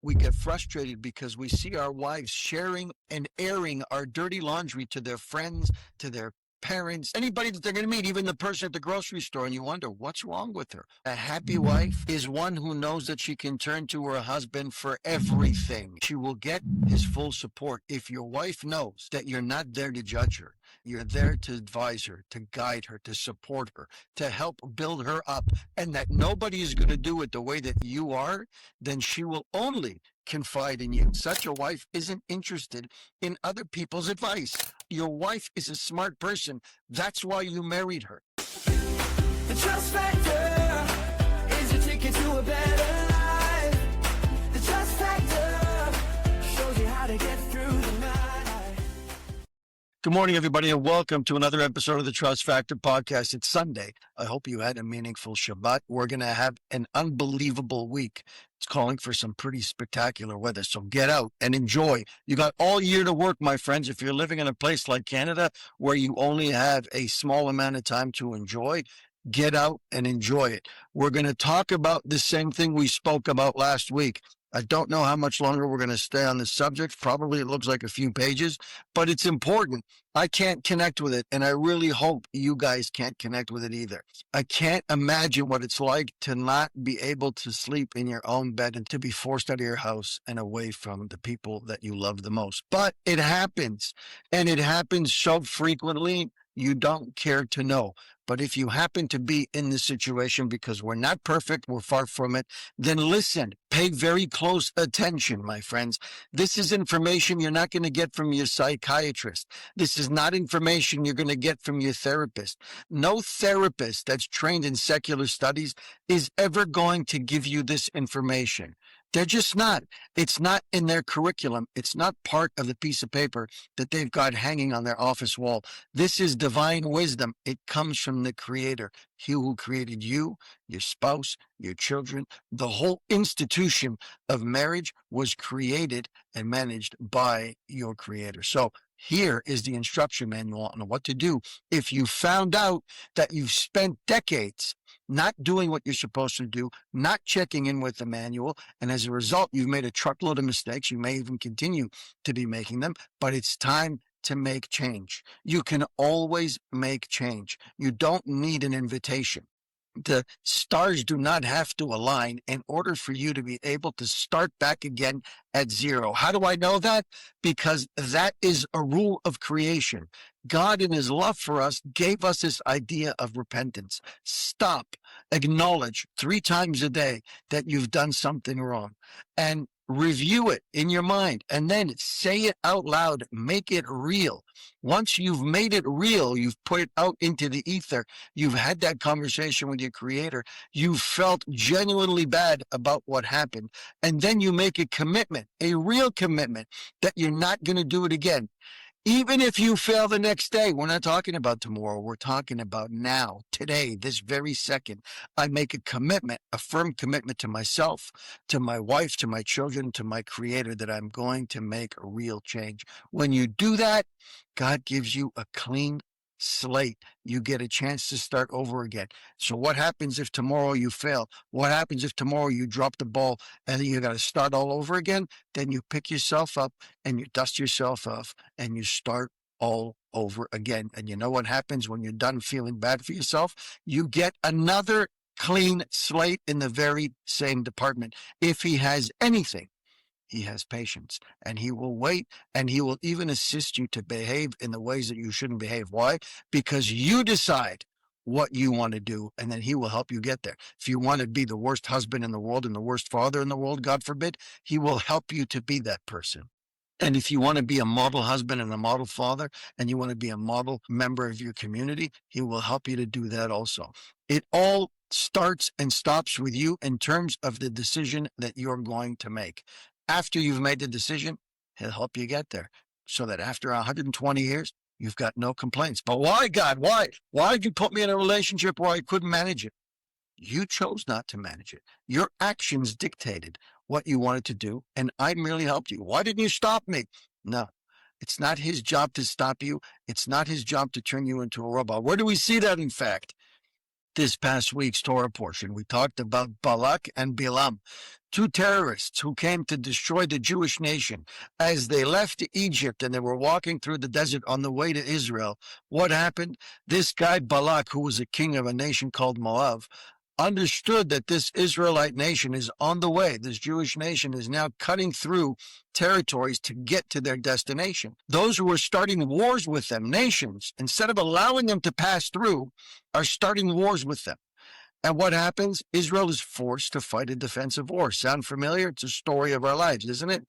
We get frustrated because we see our wives sharing and airing our dirty laundry to their friends, to their parents, anybody that they're going to meet, even the person at the grocery store, and you wonder what's wrong with her. A happy wife is one who knows that she can turn to her husband for everything. She will get his full support if your wife knows that you're not there to judge her. You're there to advise her, to guide her, to support her, to help build her up, and that nobody is going to do it the way that you are. Then she will only confide in you. Such a wife isn't interested in other people's advice. Your wife is a smart person. That's why you married her. The trust factor is a ticket to a better life. The trust factor shows you how to get through the night. Good morning, everybody, and welcome to another episode of the Trust Factor podcast. It's Sunday. I hope you had a meaningful Shabbat. We're going to have an unbelievable week. It's calling for some pretty spectacular weather, so get out and enjoy. You got all year to work, my friends. If you're living in a place like Canada where you only have a small amount of time to enjoy, get out and enjoy it. We're going to talk about the same thing we spoke about last week. I don't know how much longer we're going to stay on this subject. Probably it looks like a few pages, but it's important. I can't connect with it, and I really hope you guys can't connect with it either. I can't imagine what it's like to not be able to sleep in your own bed and to be forced out of your house and away from the people that you love the most. But it happens, and it happens so frequently, you don't care to know. But if you happen to be in this situation, because we're not perfect, we're far from it, then listen, pay very close attention, my friends. This is information you're not going to get from your psychiatrist. This is not information you're going to get from your therapist. No therapist that's trained in secular studies is ever going to give you this information. They're just not. It's not in their curriculum. It's not part of the piece of paper that they've got hanging on their office wall. This is divine wisdom. It comes from the Creator. He who created you, your spouse, your children. The whole institution of marriage was created and managed by your Creator. So here is the instruction manual on what to do if you found out that you've spent decades not doing what you're supposed to do, not checking in with the manual, and as a result, you've made a truckload of mistakes. You may even continue to be making them, but it's time to make change. You can always make change. You don't need an invitation. The stars do not have to align in order for you to be able to start back again at zero. How do I know that? Because that is a rule of creation. God, in his love for us, gave us this idea of repentance. Stop, acknowledge 3 times a day that you've done something wrong, and review it in your mind, and then say it out loud. Make it real. Once you've made it real, you've put it out into the ether, you've had that conversation with your Creator, you've felt genuinely bad about what happened, and then you make a commitment, a real commitment, that you're not going to do it again. Even if you fail the next day, we're not talking about tomorrow. We're talking about now, today, this very second. I make a commitment, a firm commitment to myself, to my wife, to my children, to my Creator, that I'm going to make a real change. When you do that, God gives you a clean slate. You get a chance to start over again. So what happens if tomorrow you fail? What happens if tomorrow you drop the ball and you got to start all over again? Then you pick yourself up and you dust yourself off and you start all over again. And you know what happens when you're done feeling bad for yourself? You get another clean slate in the very same department. If he has anything, he has patience, and he will wait, and he will even assist you to behave in the ways that you shouldn't behave. Why? Because you decide what you want to do, and then he will help you get there. If you want to be the worst husband in the world and the worst father in the world, God forbid, he will help you to be that person. And if you want to be a model husband and a model father, and you want to be a model member of your community, he will help you to do that also. It all starts and stops with you in terms of the decision that you're going to make. After you've made the decision, he'll help you get there, so that after 120 years, you've got no complaints. But why, God? Why? Why did you put me in a relationship where I couldn't manage it? You chose not to manage it. Your actions dictated what you wanted to do, and I merely helped you. Why didn't you stop me? No, it's not his job to stop you. It's not his job to turn you into a robot. Where do we see that, in fact? this past week's Torah portion. We talked about Balak and Bilam, two terrorists who came to destroy the Jewish nation. As they left Egypt and they were walking through the desert on the way to Israel, what happened? This guy Balak, who was a king of a nation called Moab, understood that this Israelite nation is on the way. This Jewish nation is now cutting through territories to get to their destination. Those who are starting wars with them, nations, instead of allowing them to pass through, are starting wars with them. And what happens? Israel is forced to fight a defensive war. Sound familiar? It's a story of our lives, isn't it?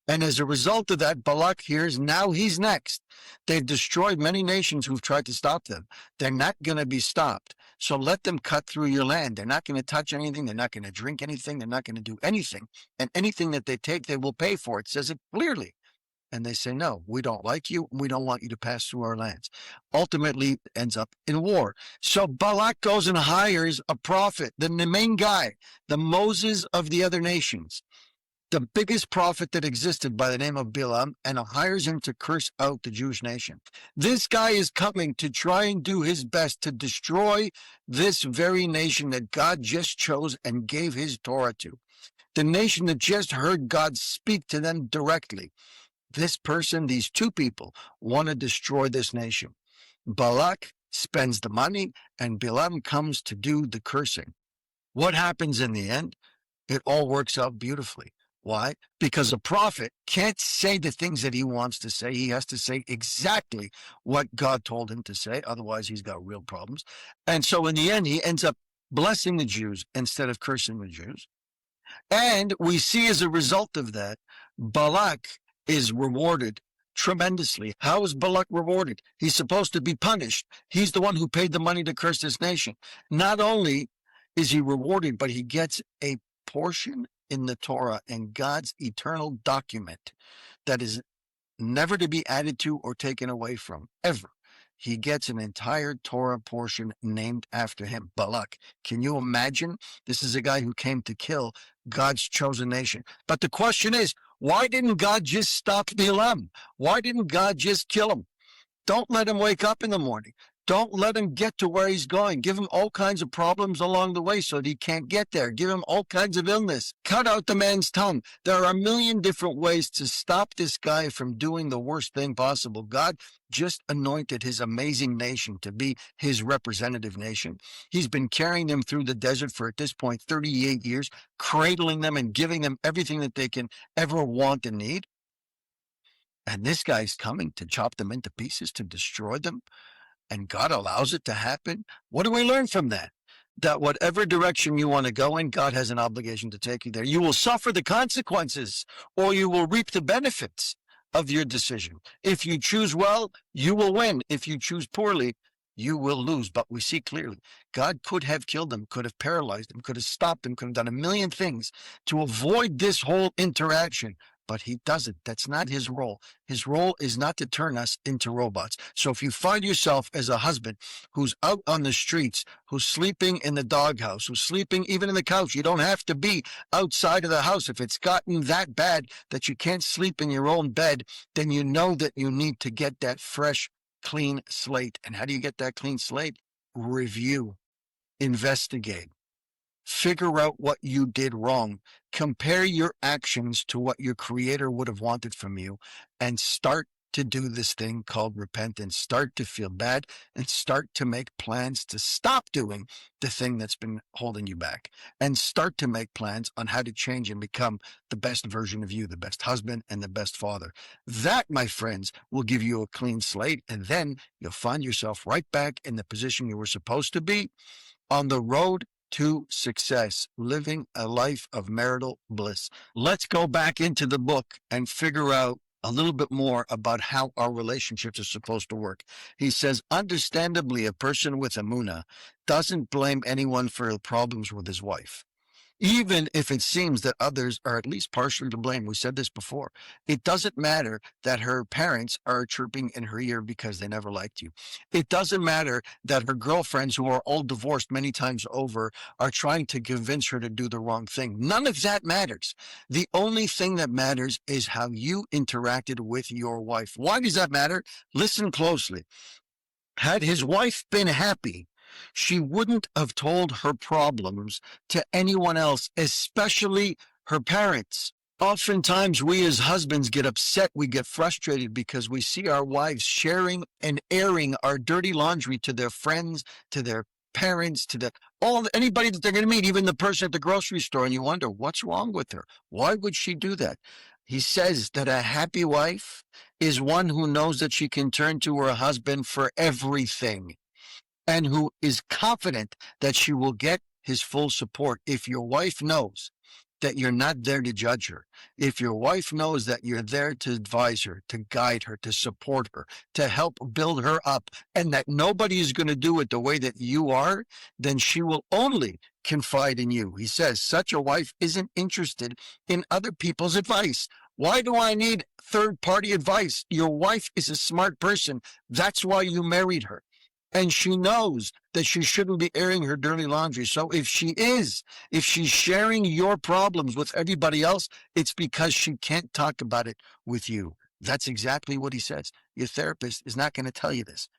And as a result of that, Balak hears now he's next. They've destroyed many nations who've tried to stop them. They're not going to be stopped. So let them cut through your land. They're not going to touch anything. They're not going to drink anything. They're not going to do anything. And anything that they take, they will pay for. It says it clearly. And they say, no, we don't like you. We don't want you to pass through our lands. Ultimately, it ends up in war. So Balak goes and hires a prophet, the main guy, the Moses of the other nations, the biggest prophet that existed by the name of Bilam, and hires him to curse out the Jewish nation. This guy is coming to try and do his best to destroy this very nation that God just chose and gave his Torah to. The nation that just heard God speak to them directly. This person, these two people, want to destroy this nation. Balak spends the money, and Bilam comes to do the cursing. What happens in the end? It all works out beautifully. Why? Because a prophet can't say the things that he wants to say. He has to say exactly what God told him to say. Otherwise, he's got real problems. And so in the end, he ends up blessing the Jews instead of cursing the Jews. And we see as a result of that, Balak is rewarded tremendously. How is Balak rewarded? He's supposed to be punished. He's the one who paid the money to curse this nation. Not only is he rewarded, but he gets a portion in the Torah and God's eternal document that is never to be added to or taken away from, ever. He gets an entire Torah portion named after him, Balak. Can you imagine? This is a guy who came to kill God's chosen nation. But the question is, why didn't God just stop Bilam? Why didn't God just kill him? Don't let him wake up in the morning. Don't let him get to where he's going. Give him all kinds of problems along the way so that he can't get there. Give him all kinds of illness. Cut out the man's tongue. There are a million different ways to stop this guy from doing the worst thing possible. God just anointed his amazing nation to be his representative nation. He's been carrying them through the desert for, at this point, 38 years, cradling them and giving them everything that they can ever want and need. And this guy's coming to chop them into pieces, to destroy them. And God allows it to happen. What do we learn from that? That whatever direction you want to go in, God has an obligation to take you there. You will suffer the consequences, or you will reap the benefits of your decision. If you choose well, you will win. If you choose poorly, you will lose. But we see clearly, God could have killed them, could have paralyzed them, could have stopped them, could have done a million things to avoid this whole interaction. But he doesn't. That's not his role. His role is not to turn us into robots. So if you find yourself as a husband who's out on the streets, who's sleeping in the doghouse, who's sleeping even in the couch, you don't have to be outside of the house. If it's gotten that bad that you can't sleep in your own bed, then you know that you need to get that fresh, clean slate. And how do you get that clean slate? Review, investigate. Figure out what you did wrong. Compare your actions to what your creator would have wanted from you, and start to do this thing called repentance. Start to feel bad and start to make plans to stop doing the thing that's been holding you back, and start to make plans on how to change and become the best version of you, the best husband and the best father. That, my friends, will give you a clean slate, and then you'll find yourself right back in the position you were supposed to be, on the road to success, living a life of marital bliss. Let's go back into the book and figure out a little bit more about how our relationships are supposed to work. He says, understandably, a person with emunah doesn't blame anyone for problems with his wife, even if it seems that others are at least partially to blame. We said this before. It doesn't matter that her parents are chirping in her ear because they never liked you. It doesn't matter that her girlfriends, who are all divorced many times over, are trying to convince her to do the wrong thing. None of that matters. The only thing that matters is how you interacted with your wife. Why does that matter? Listen closely. Had his wife been happy She wouldn't have told her problems to anyone else, especially her parents. Oftentimes, we as husbands get upset, we get frustrated because we see our wives sharing and airing our dirty laundry to their friends, to their parents, to anybody that they're going to meet, even the person at the grocery store, and you wonder what's wrong with her. Why would she do that? He says that a happy wife is one who knows that she can turn to her husband for everything and who is confident that she will get his full support. If your wife knows that you're not there to judge her, if your wife knows that you're there to advise her, to guide her, to support her, to help build her up, and that nobody is going to do it the way that you are, then she will only confide in you. He says such a wife isn't interested in other people's advice. Why do I need third-party advice? Your wife is a smart person. That's why you married her. And she knows that she shouldn't be airing her dirty laundry. So if she's sharing your problems with everybody else, it's because she can't talk about it with you. That's exactly what he says. Your therapist is not going to tell you this.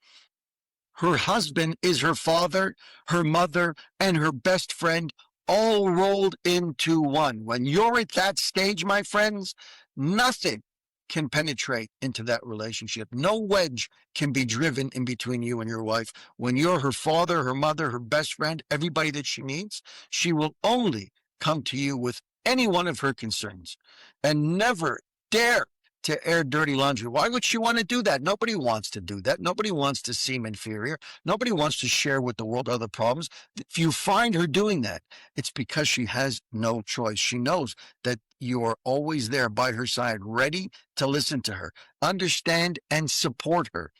Her husband is her father, her mother, and her best friend all rolled into one. When you're at that stage, my friends, nothing can penetrate into that relationship. No wedge can be driven in between you and your wife. When you're her father, her mother, her best friend, everybody that she needs, she will only come to you with any one of her concerns and never dare to air dirty laundry. Why would she want to do that? Nobody wants to do that. Nobody wants to seem inferior. Nobody wants to share with the world other problems. If you find her doing that, it's because she has no choice. She knows that you are always there by her side, ready to listen to her, understand, and support her.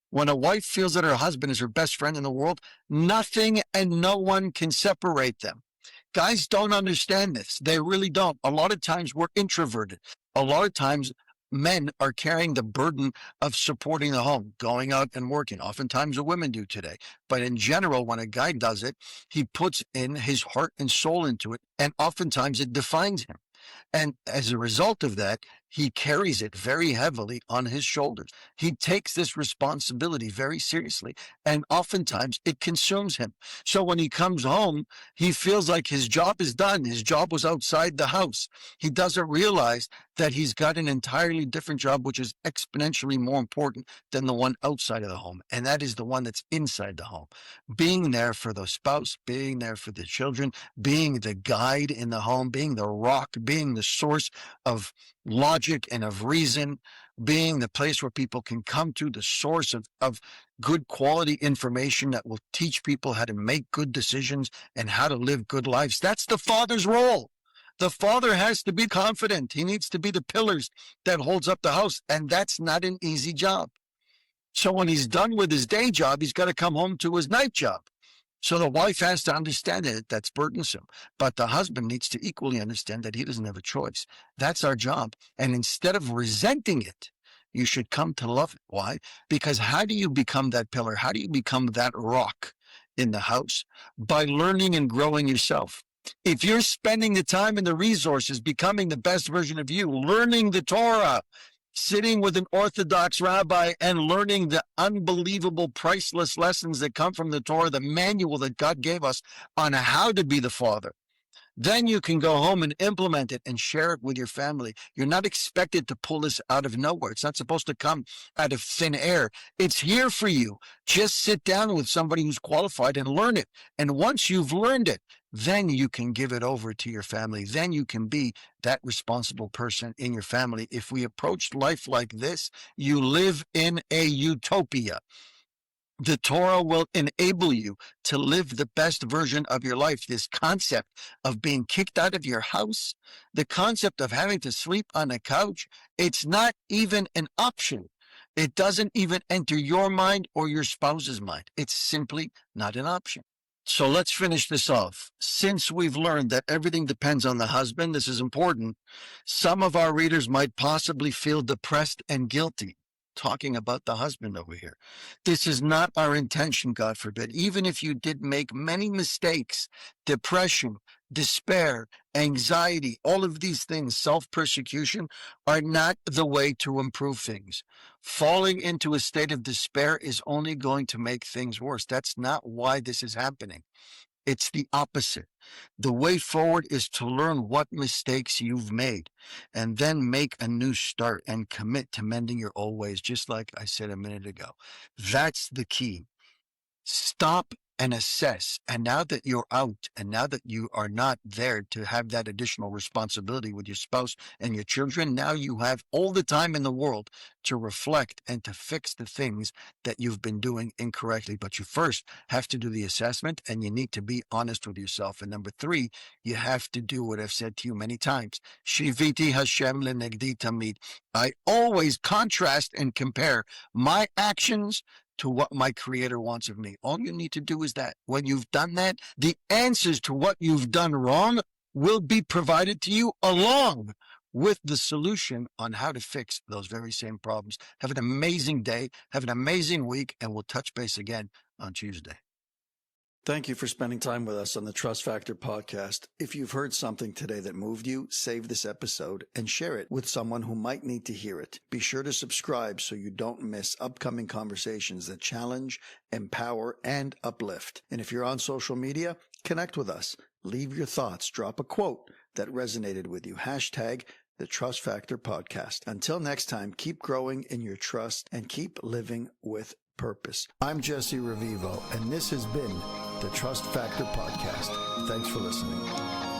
When a wife feels that her husband is her best friend in the world, nothing and no one can separate them. Guys don't understand this. They really don't. A lot of times we're introverted. A lot of times men are carrying the burden of supporting the home, going out and working. Oftentimes the women do today. But in general, when a guy does it, he puts in his heart and soul into it. And oftentimes it defines him. And as a result of that, he carries it very heavily on his shoulders. He takes this responsibility very seriously, and oftentimes it consumes him. So when he comes home, he feels like his job is done. His job was outside the house. He doesn't realize that he's got an entirely different job, which is exponentially more important than the one outside of the home. And that is the one that's inside the home. Being there for the spouse, being there for the children, being the guide in the home, being the rock, being the source of logic and of reason, being the place where people can come to, the source of good quality information that will teach people how to make good decisions and how to live good lives. That's the father's role. The father has to be confident. He needs to be the pillars that holds up the house, and that's not an easy job. So when he's done with his day job, he's got to come home to his night job. So the wife has to understand that that's burdensome, but the husband needs to equally understand that he doesn't have a choice. That's our job. And instead of resenting it, you should come to love it. Why? Because how do you become that pillar? How do you become that rock in the house? By learning and growing yourself. If you're spending the time and the resources becoming the best version of you, learning the Torah, sitting with an Orthodox rabbi and learning the unbelievable, priceless lessons that come from the Torah, the manual that God gave us on how to be the father. Then you can go home and implement it and share it with your family. You're not expected to pull this out of nowhere. It's not supposed to come out of thin air. It's here for you. Just sit down with somebody who's qualified and learn it. And once you've learned it, then you can give it over to your family. Then you can be that responsible person in your family. If we approach life like this, you live in a utopia. The Torah will enable you to live the best version of your life. This concept of being kicked out of your house, the concept of having to sleep on a couch, it's not even an option. It doesn't even enter your mind or your spouse's mind. It's simply not an option. So let's finish this off. Since we've learned that everything depends on the husband, this is important. Some of our readers might possibly feel depressed and guilty. Talking about the husband over here. This is not our intention, God forbid. Even if you did make many mistakes, depression, despair, anxiety, all of these things, self-persecution, are not the way to improve things. Falling into a state of despair is only going to make things worse. That's not why this is happening. It's the opposite. The way forward is to learn what mistakes you've made and then make a new start and commit to mending your old ways, just like I said a minute ago. That's the key. Stop and assess. And now that you're out and now that you are not there to have that additional responsibility with your spouse and your children, now you have all the time in the world to reflect and to fix the things that you've been doing incorrectly. But you first have to do the assessment and you need to be honest with yourself. And number three, you have to do what I've said to you many times. Shiviti Hashem lenegdi tamid. I always contrast and compare my actions to what my creator wants of me. All you need to do is that. When you've done that, the answers to what you've done wrong will be provided to you along with the solution on how to fix those very same problems. Have an amazing day. Have an amazing week. And we'll touch base again on Tuesday. Thank you for spending time with us on the Trust Factor podcast. If you've heard something today that moved you, save this episode and share it with someone who might need to hear it. Be sure to subscribe so you don't miss upcoming conversations that challenge, empower, and uplift. And if you're on social media, connect with us. Leave your thoughts. Drop a quote that resonated with you. Hashtag the Trust Factor podcast. Until next time, keep growing in your trust and keep living with purpose. I'm Jesse Revivo, and this has been the Trust Factor podcast. Thanks for listening.